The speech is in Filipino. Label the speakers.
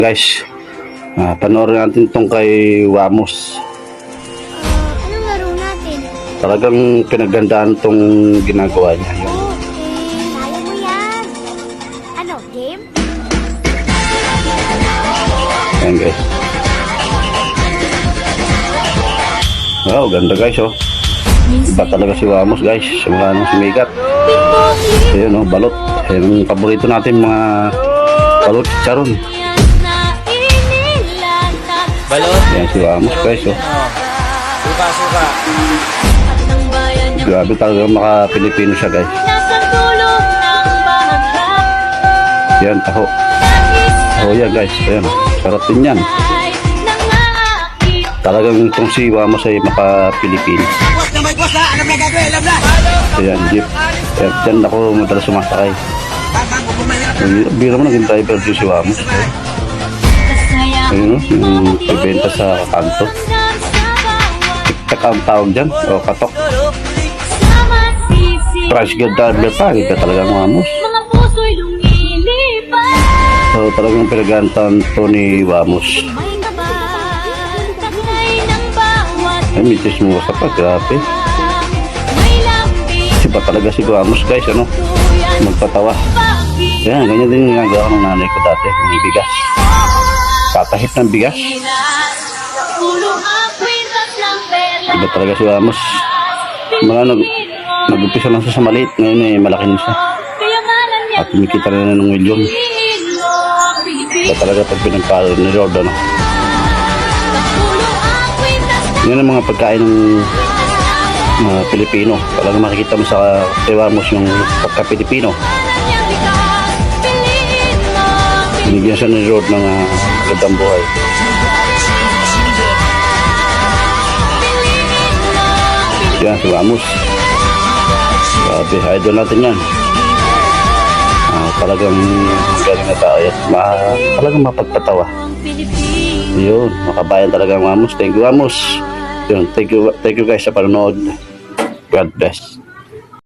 Speaker 1: Guys, panoorin natin tong kay Wamos.
Speaker 2: Anong laro natin?
Speaker 1: Talagang pinagandaan tong ginagawa niya. Yung
Speaker 2: Kaya mo yan. Ano, game?
Speaker 1: ayan guys. Wow, ganda guys oh. Iba talaga si Wamos guys. Simula nung sumikat. Ayun oh, balot. Ayun ang paborito natin mga balot charon.
Speaker 3: Balot.
Speaker 1: Ayan si Wamos guys oh.
Speaker 3: Suka.
Speaker 1: Grabe talaga maka-Pilipino siya guys. Yan, taho. Oh yan guys. Ayan. Sarap din yan. Talagang itong si Wamos ay maka-Pilipino. Ayan, jeep. Ayan, dyan ako madalas sumasakay. Bira mo naging driver din si Wamos. Ayun, yung ibenta sa kanto. Tiktak ang tawag dyan, o katok. Tricycle driver pa, kita talagang Wamos. So talagang pinagantan to ni Wamos. Ay, mitis mo ka pa, grabe. Iba talaga si Wamos guys, ano? Magpatawa. Yan, ganyan din yung ginagawa ng nanay ko dati, ng bigas. Patahit ng bigas. Iba talaga si Wamos. Mga nag-umpisa lang siya sa maliit, ngayon eh, malaki na siya. At kumikita na ng milyon. Iba talaga pag pinagpalo ni Lord, ano? Yan ang mga pagkain ng mga Pilipino. Talagang makikita mo sa Wamos yung pagka-Pilipino. Binigyan siya ni Lord ng magandang buhay. Yan, si Wamos. Grabe, idol natin yan. Talagang galing na tao yan. Talagang mapagpatawa. Yun, makabayan talaga ang Wamos. Thank you, Wamos. Yun, thank you guys sa panonood. God bless.